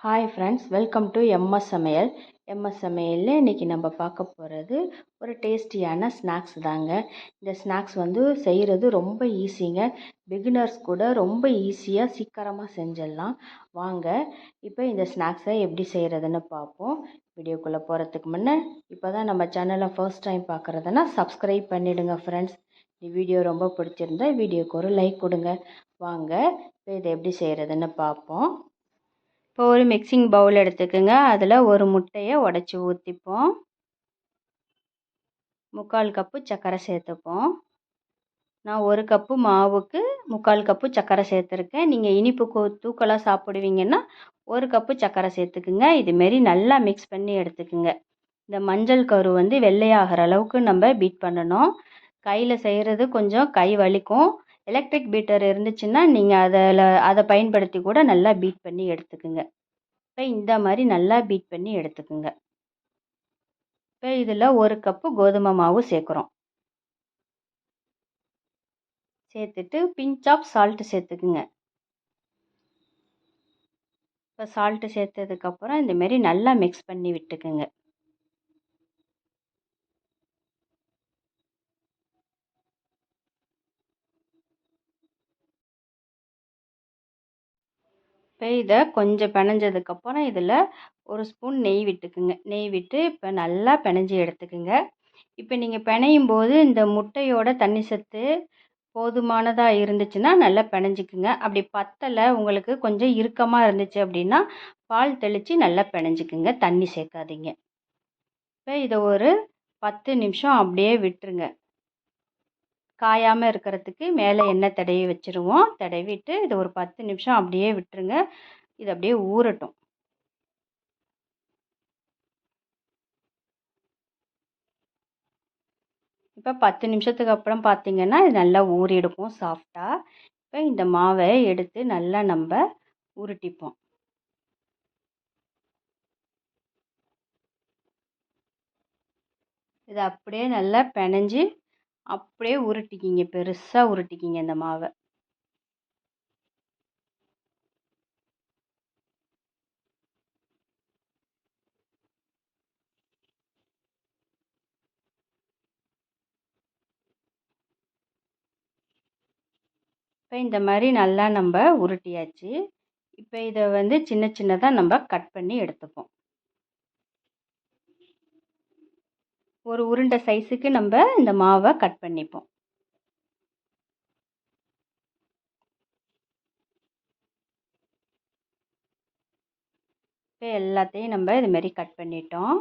Hi friends, welcome to MS சமையல். MS சமையலில் இன்றைக்கி நம்ம பார்க்க போகிறது ஒரு டேஸ்டியான ஸ்நாக்ஸ் தாங்க. இந்த ஸ்நாக்ஸ் செய்கிறது ரொம்ப ஈஸிங்க. பிகினர்ஸ் கூட ரொம்ப ஈஸியாக சீக்கிரமாக செஞ்சிடலாம். வாங்க இப்போ இந்த ஸ்நாக்ஸை எப்படி செய்கிறதுன்னு பார்ப்போம். வீடியோக்குள்ளே போகிறதுக்கு முன்னே இப்போ தான் நம்ம சேனலை ஃபர்ஸ்ட் டைம் பார்க்குறதுன்னா சப்ஸ்கிரைப் பண்ணிவிடுங்க ஃப்ரெண்ட்ஸ். இந்த வீடியோ ரொம்ப பிடிச்சிருந்தா வீடியோக்கு ஒரு லைக் கொடுங்க. வாங்க இப்போ இதை எப்படி செய்கிறதுன்னு பார்ப்போம். இப்போ ஒரு மிக்சிங் பவுல் எடுத்துக்கோங்க. அதில் ஒரு முட்டையை உடச்சி ஊற்றிப்போம். 3/4 கப்பு சர்க்கரை சேர்த்துப்போம். நான் 1 கப்பு மாவுக்கு 3/4 கப்பு சர்க்கரை சேர்த்துருக்கேன். நீங்கள் இனிப்பு தூக்கலாக சாப்பிடுவீங்கன்னா 1 கப்பு சர்க்கரை சேர்த்துக்குங்க. இதுமாரி நல்லா மிக்ஸ் பண்ணி எடுத்துக்குங்க. இந்த மஞ்சள் கரு வெள்ளையாகிற அளவுக்கு நம்ம பீட் பண்ணணும். கையில் செய்கிறது கொஞ்சம் கை வலிக்கும். எலக்ட்ரிக் பீட்டர் இருந்துச்சுன்னா நீங்கள் அதை பயன்படுத்தி கூட நல்லா பீட் பண்ணி எடுத்துக்குங்க. இப்போ இந்த மாதிரி நல்லா பீட் பண்ணி எடுத்துக்குங்க. இப்போ இதில் 1 கப்பு கோதுமை மாவு சேர்க்குறோம். சேர்த்துட்டு பிஞ்ச் ஆஃப் சால்ட்டு சேர்த்துக்குங்க. இப்போ சால்ட்டு சேர்த்ததுக்கப்புறம் இந்தமாரி நல்லா மிக்ஸ் பண்ணி விட்டுக்குங்க. இப்போ இதை கொஞ்சம் பிணைஞ்சதுக்கப்புறம் இதில் 1 ஸ்பூன் நெய் விட்டுக்குங்க. நெய் விட்டு இப்போ நல்லா பிணைஞ்சி எடுத்துக்குங்க. இப்போ நீங்கள் பிணையும் போது இந்த முட்டையோட தண்ணி சத்து போதுமானதாக இருந்துச்சுன்னா நல்லா பிணைஞ்சிக்குங்க. அப்படி பத்தலை, உங்களுக்கு கொஞ்சம் இறுக்கமாக இருந்துச்சு அப்படின்னா பால் தெளித்து நல்லா பிணைஞ்சிக்குங்க. தண்ணி சேர்க்காதீங்க. இப்போ இதை ஒரு 10 நிமிஷம் அப்படியே விட்டுருங்க. காயாமல் இருக்கிறதுக்கு மேலே எண்ணெய் தடவி வச்சுருவோம். தடவிட்டு இதை ஒரு 10 நிமிஷம் அப்படியே விட்டுருங்க. இது அப்படியே ஊறட்டும். இப்போ 10 நிமிஷத்துக்கு அப்புறம் பார்த்தீங்கன்னா இது நல்லா ஊறிடுக்கும் சாஃப்டாக. இப்போ இந்த மாவை எடுத்து நல்லா நம்ம உருட்டிப்போம். இதை அப்படியே நல்லா பிணைஞ்சி அப்படியே உருட்டிக்கிங்க. பெருசாக உருட்டிக்கிங்க இந்த மாவை. இப்போ இந்த மாதிரி நல்லா நம்ம உருட்டியாச்சு. இப்போ இதை சின்ன சின்னதாக நம்ம கட் பண்ணி எடுத்துப்போம். ஒரு உருண்டை சைஸுக்கு நம்ம இந்த மாவை கட் பண்ணிப்போம். இப்போ எல்லாத்தையும் நம்ம இதுமாரி கட் பண்ணிட்டோம்.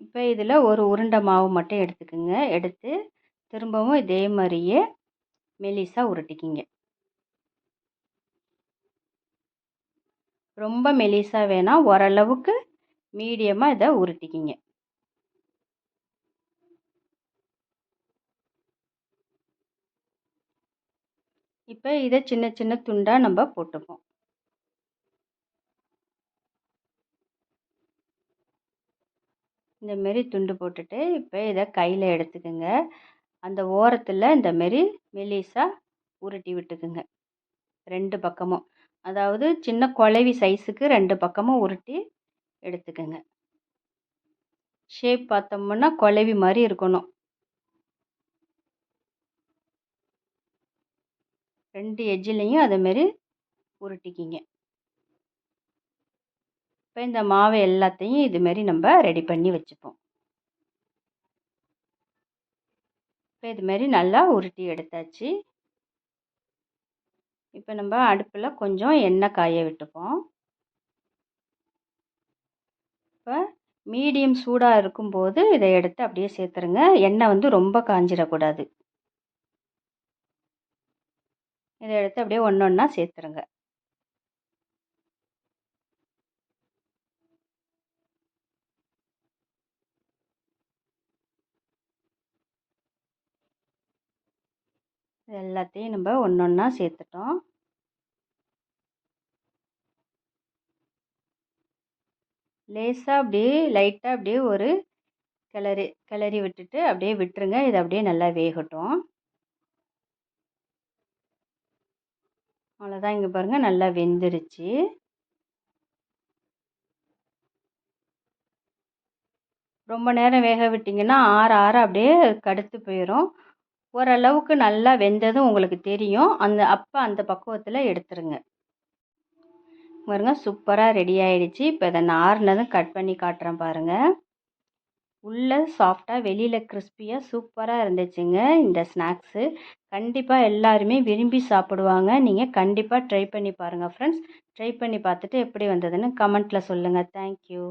இப்போ இதில் ஒரு உருண்டை மாவு மட்டும் எடுத்துக்கோங்க. எடுத்து திரும்பவும் இதே மாதிரியே மெலிசாக உருட்டிக்கிங்க. ரொம்ப மெலிசாக வேணாம், ஓரளவுக்கு மீடியமாக இதை உருட்டிக்கிங்க. இப்போ இதை சின்ன சின்ன துண்டாக நம்ம போட்டுப்போம். இந்தமாரி துண்டு போட்டுட்டு இப்போ இதை கையில் எடுத்துக்கோங்க. அந்த ஓரத்தில் இந்தமாரி மெலிசாக உருட்டி விட்டுக்குங்க. 2 பக்கமும், அதாவது சின்ன குழவி சைஸுக்கு 2 பக்கமும் உருட்டி எடுத்துக்கோங்க. ஷேப் பார்த்தோம்னா குழவி மாதிரி இருக்கணும். 2 எட்ஜ்லேயும் அதேமாரி உருட்டிக்கிங்க. இப்போ இந்த மாவு எல்லாத்தையும் இதுமாரி நம்ம ரெடி பண்ணி வச்சுப்போம். இப்போ இதுமாரி நல்லா உருட்டி எடுத்தாச்சு. இப்போ நம்ம அடுப்பில் கொஞ்சம் எண்ணெய் காய விட்டுப்போம். இப்போ மீடியம் சூடாக இருக்கும்போது இதை எடுத்து அப்படியே சேர்த்துருங்க. எண்ணெய் ரொம்ப காஞ்சிடக்கூடாது. இதை எடுத்து அப்படியே ஒன்று ஒன்றா சேர்த்துருங்க. எல்லாத்தையும் நம்ம ஒன்று ஒன்றா சேர்த்துட்டோம். லேசாக அப்படியே லைட்டாக அப்படியே ஒரு கிளறி விட்டுட்டு அப்படியே விட்டுருங்க. இது அப்படியே நல்லா வேகட்டும். அவ்வளோதான். இங்கே பாருங்கள் நல்லா வெந்துருச்சு. ரொம்ப நேரம் வேக விட்டிங்கன்னா ஆற ஆற அப்படியே கடுத்து போயிடும். ஓரளவுக்கு நல்லா வெந்ததும் உங்களுக்கு தெரியும். அந்த பக்குவத்தில் எடுத்துருங்க. பாருங்க சூப்பராக ரெடி ஆயிடுச்சு. இப்போ இதை ஆறுனதும் கட் பண்ணி காட்டுறேன் பாருங்கள். உள்ளே சாஃப்டாக வெளியில் கிறிஸ்பியாக சூப்பராக இருந்துச்சுங்க இந்த ஸ்நாக்ஸு. கண்டிப்பாக எல்லாருமே விரும்பி சாப்பிடுவாங்க. நீங்கள் கண்டிப்பாக ட்ரை பண்ணி பாருங்கள் ஃப்ரெண்ட்ஸ். ட்ரை பண்ணி பார்த்துட்டு எப்படி வந்ததுன்னு கமெண்ட்டில் சொல்லுங்கள். தேங்க்யூ.